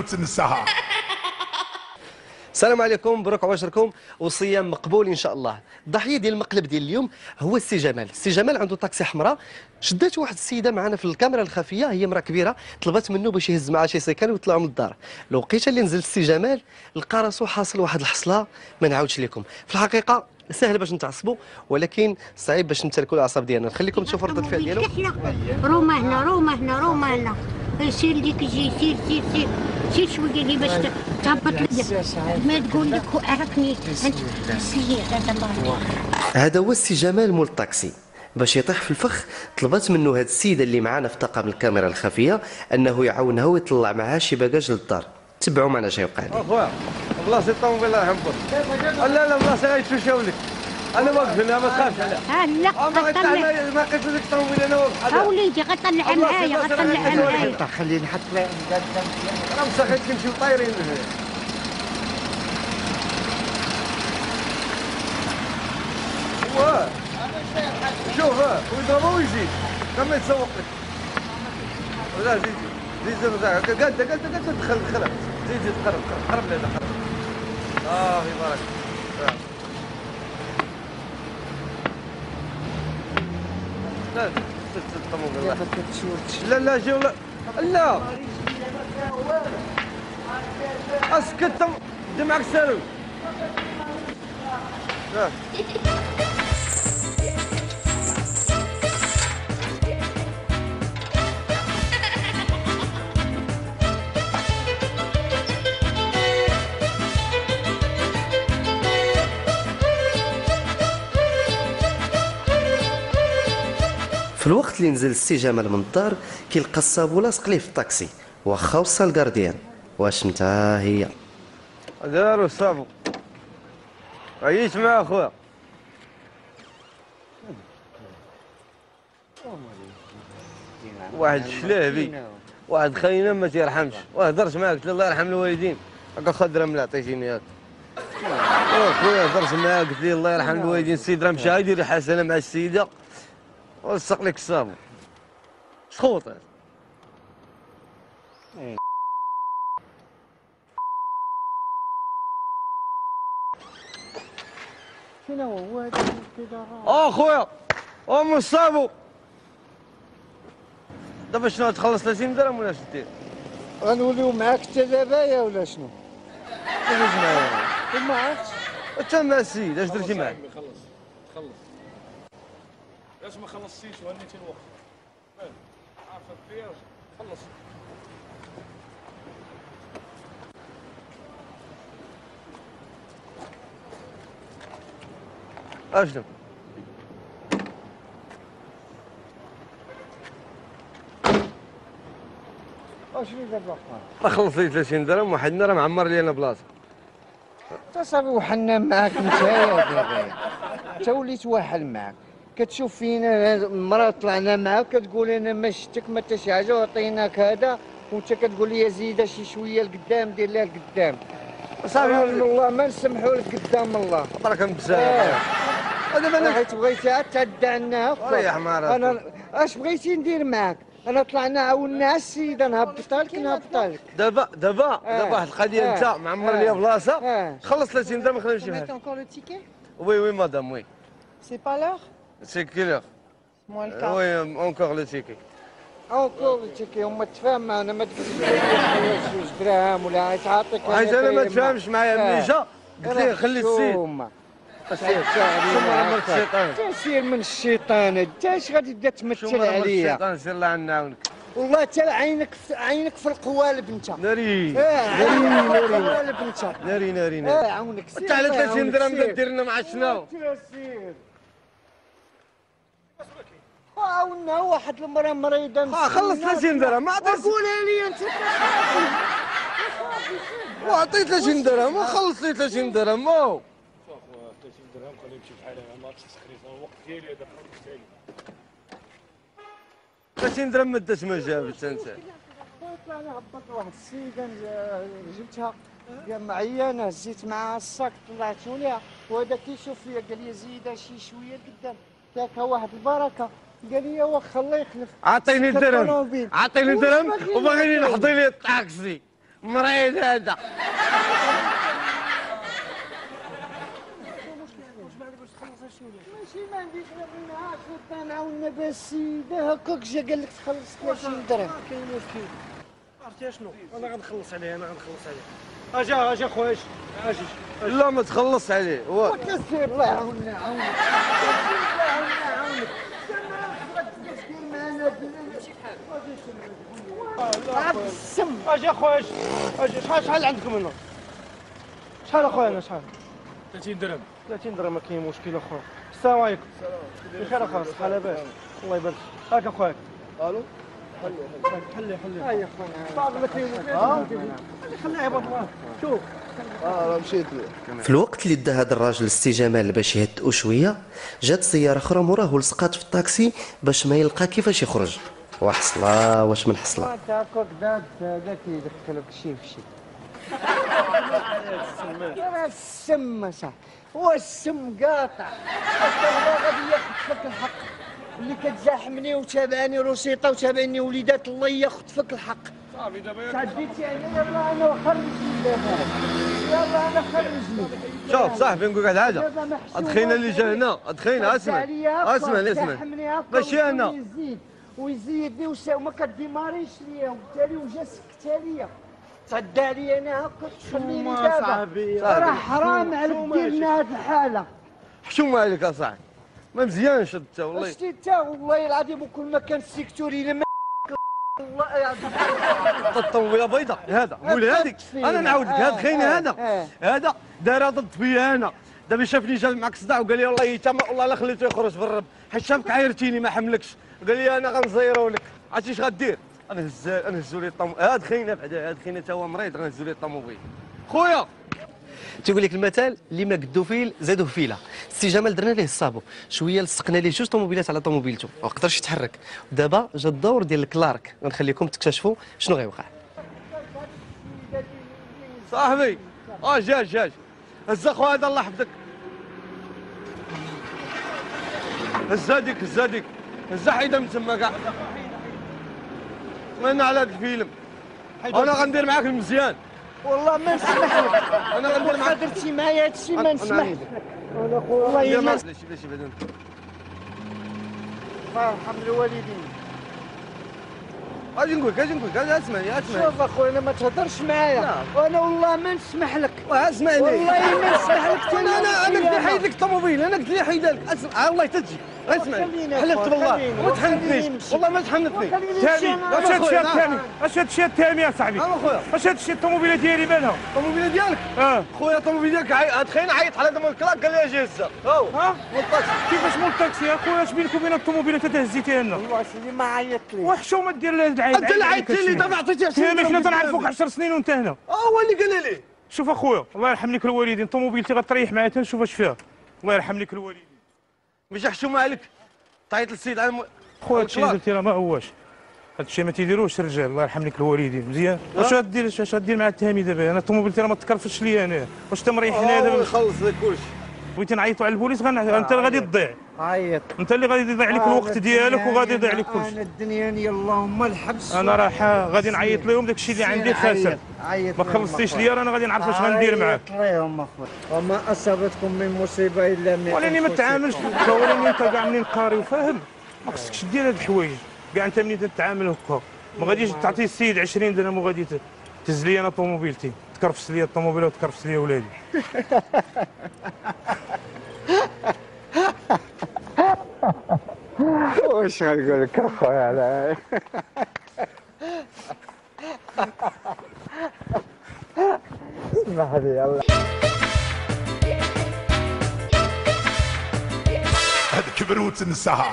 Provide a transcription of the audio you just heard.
وتنساها. السلام عليكم، مبروك عواشركم وصيام مقبول ان شاء الله. الضحيه ديال المقلب ديال اليوم هو السي جمال. السي جمال عنده طاكسي حمراء، شدات واحد السيده معنا في الكاميرا الخفيه، هي امراه كبيره، طلبت منه باش يهز معها شي سيكان ويطلعوا من الدار. الوقيته اللي نزل السي جمال لقى راسو حاصل واحد الحصله ما نعاودش لكم. في الحقيقه سهل باش نتعصبوا ولكن صعيب باش نمتلكوا الاعصاب ديالنا. نخليكم تشوفوا ردة الفعل ديالو. روما هنا روما هنا روما هنا، سير ديك جي سير سير سير سير شويه لي باش تهبط لي ما تقول لك عرفني انت سير هذا الله. هذا هو السي جمال مول الطاكسي. باش يطيح في الفخ طلبت منه هاد السيده اللي معانا في طاقم الكاميرا الخفيه انه يعاونها ويطلع معها شي باكاج للدار. تبعوا معنا شنو يوقع لي. اخويا بلاصه الطوموبيل الله يحفظك. لا بلاصه غيتمشاو لك، انا واقف هنا ما تخافش عليها. لا غطلع ما قلت لك الطوموبيل انا واقف. وليدي غطلع معايا غطلع معايا. خليني حط راه مساخين تمشيو طايرين من هنا. واه شوف ويضربوا ويزيد كما يتسوق لك. لا زيد قد دخل زيد قرب لهذا قرب. في بارك. لا جيو لا اسكت دمعك سالو. في الوقت اللي نزل السي جمال من الدار كيلقى الصابو لاصق ليه في الطاكسي واخا وصل الكارديان. واش نتا هي داروا الصابو عييت مع اخويا. واحد الشلاهبي واحد خاينه ما تيرحمش، وهضرت معاه قلت له الله يرحم الوالدين هكا خد درهم اللي عطيتيني هاك. خويا هضرت معاه قلت لي الله يرحم الوالدين السيد راه مشى يدير حسنه مع السيده ولصق لك الصابو. شخوط شنو هو هذا؟ خويا ام الصابو دابا شنو تخلص 30 درهم ولا شنو دير؟ غنوليو معاك حتى دابا ولا شنو؟ كيفاش معايا؟ ما عرفتش. انت مع السيد اش درتي معاه؟ خلص علاش ما خلصتيش وهنيتي الوقت؟ عارفه كيفاش خلص. اشنو؟ اشنو دابا؟ ما خلصتي 30 درهم وحدنا راه معمر لي انا بلاصه. تصافي وحنا معاك نتايا دابا. انت وليت واحل معاك. كتشوف فينا المراه طلعنا معاك كتقول انا ما شفتك ما حتى شي حاجه وعطيناك هذا وانت كتقول لي زيد شي شويه لقدام دير لها لقدام. صافي والله ما نسمحوا لك قدام الله. برك بزاف. دابا انا بغيتي عاد تعدى عنا. ريح مراتك. انا اش بغيتي ندير معاك؟ انا طلعنا عاوننا السيده نهبطها لك. دابا واحد القضيه انت معمر لي بلاصه خلص 30 درهم خلينا نمشي Mettez encore le ticket? وي مدام وي. C'est pas l'heure? سي كيلور. Moins le quart. وي اونكور لو تيكي. اونكور تيكي هما تفاهم معنا ما تقولش لي 2 دراهم ولا تعطيك. حيت انا ما تفاهمش معايا ملي جا قلت ليه خلي السيد. تسير من الشيطان انت اش غادي تمثل عليا؟ الشيطان سير الله عنا عاونك. والله حتى عينك في القوالب انت. ناري القوالب انت. ناري عاونك سير. انت على 30 درهم دير لنا مع شنو؟ سير عاونا واحد المراه مريضه. خلص 30 درهم ما عطيتش. قولها لي انت. وعطيت 30 درهم وخلص لي 30 درهم. 30 درهم خليه يمشي بحال ما عرفتش تسخريت الوقت ديالي هذا خلص ديالي. 30 درهم ما داش ما جابتش انت. طلعنا هبط واحد السيده جبتها معايا انا هزيت معاها الصاك طلعتو ليها وهذا كيشوف فيا قال لي زيدها شي شويه لقدام داكها واحد البركه قال لي واخا الله يخلف. عطيني درهم وباغيني نحضي لي الطاكسي مريض هذا. ماشي ما عنديش لا بغينا سلطان عاوننا بها السيده هكاك جا قال لك تخلص 30 درهم. كاين مشكل. عرفتي شنو؟ انا غنخلص عليه انا غنخلص عليه. اجا خويا اجي. لا ما تخلص عليه. وكسير الله يعاوننا عاونك. الله يعاوننا عاونك. السم اجي خويا اجي. شحال عندكم هنا؟ شحال اخويا انا شحال؟ 30 درهم. 30 درهم ما كاين مشكل اخويا. السلام عليكم. بخير اخويا صحه لاباس. الله يبارك. هاك اخويا. الو. حلي هاي يا خويا صافي ما كاين خليه يهبط. شوف راه مشيت له. في الوقت اللي دا هذا الراجل لسي جمال باش يهدئوا شويه، جات سياره اخرى موراه ولصقات في الطاكسي باش ما يلقى كيفاش يخرج. وحصله واش من حصله. انت هكاك داك يدخلك شي في شي. راه السم صاحبي، هو السم قاطع. الله غادي ياخذ فيك الحق. اللي كتزاحمني وتابعني روسيطه وتابعني وليدات الله ياخذ فيك الحق. صافي دابا تعديتي عليا يلا انا خرجني دابا. يلا انا خرجني. شوف صاحبي نقول لك واحد الحاجه. الخينا اللي جا هنا الخينا اسمع ماشي انا. ويزيدني وما كديماريش ليا وبالتالي وجا سكت عليا. تعدى عليا انا هكا تخليني دابا. راه حرام عليك ديرنا هاد الحاله. حشومه عليك اصاحبي. ما مزيانش انت والله. شتي انت والله العظيم وكل ما كان السيكتوري لما والله الطوموبيله بيضاء هذا قول هذيك. انا نعاود لك هذا خينا هذا دار ضد فيا انا. دابا شافني جا معك صداع وقال لي والله تما والله لا خليته يخرج بالرب. حيت شافك عايرتيني ما حملكش. قال لي انا غنزيرو لك. عرفتي اش غدير؟ انا هزوا لي الطوموبيل. هاد خينا بعدا هاد خينا تا هو مريض غنهزوا لي الطوموبيل. خويا تيقول لك المثل اللي ما قدو فيل زادوه فيله. السي جمال درنا ليه الصابو شويه، لصقنا ليه جوج طوموبيلات على طوموبيلته ما قدرش يتحرك. ودابا جا الدور ديال الكلارك، غنخليكم تكتشفوا شنو غيوقع. صاحبي جاج هز اخو هذا الله يحفظك. هز هذيك هز حيده من تما كاع. تمنى على هذا الفيلم. انا غندير معاك المزيان. والله ما نسمح لك. انا غندير معاك. درتي معايا هادشي ما نسمح لك. والله ما بلاتي بعدا. الله يرحم الوالدين. اجي نقول لك اسمعني شوف اخويا انا ما تهضرش معايا. وانا والله ما نسمح لك. اسمعني والله ما نسمح لك. انا قلت لي حيد لك الطوموبيل. انا قلت لي حيدها لك. اسمع الله تجي. اسمعني حلفت بالله ما تحنتنيش والله ما تحنتني. تامي اش هاد الشيء التامي؟ اش هاد الشيء التامي يا صاحبي؟ خويا اش هاد الشيء الطوموبيله ديالي مالها؟ الطوموبيله ديالك؟ خويا الطوموبيل ديالك هاد خينا عيط على دم الكلاك قال لي اجي هزها. ها؟ كيفاش مول الطاكسي يا خويا؟ اش بينك وبين الطوموبيله انت هزيتيها لنا؟ والله سيدي ما عيطت لي. وحشومه دير لها العيب. انت اللي عيطتي لي دابا عطيتي 20 تامي حنا تنعرفوك 10 سنين وانت هنا. هو اللي قال لي. شوف اخويا الله يرحم لك الوالدين، طوموبيلتي غتريح معايا تنشوف اش فيها. الله يرحم لك الوالدين. ماشي حشومه عليك. تعيط للسيد على خويا هادشي اللي درتي راه ما هواش. هادشي ما تيديروش الرجال الله يرحم لك الوالدين. مزيان واش غدير مع التهامي دابا؟ انا طوموبيلتي راه ما تكرفش ليا انا. واش انت مريح هنا دابا؟ نخلص لك كلشي. بغيتي نعيطوا على البوليس انت اللي غادي تضيع. عيط. انت اللي غادي يضيع لك الوقت ديالك وغادي يضيع لك كلشي. انا الدنيا اللهم الحبس. انا راه غادي نعيط لهم داكشي اللي عندي خاسر. ما خلصتيش ليا انا غادي نعرف اش غندير معاك. عيط ليهم اخويا. وما اصابتكم من مصيبه الا من ولاني ما تعاملش ولاني انت كاع منين قاري وفاهم ما خصكش دير هاد الحوايج كاع. انت منين تتعامل هكا ما غاديش تعطي السيد 20 درهم وغادي تهز لي انا طوموبيلتي، تكرفس لي الطوموبيله وتكرفس لي ولادي. واش غنقول لك اخويا على اسمح لي يلا. هذا كبروت النساء.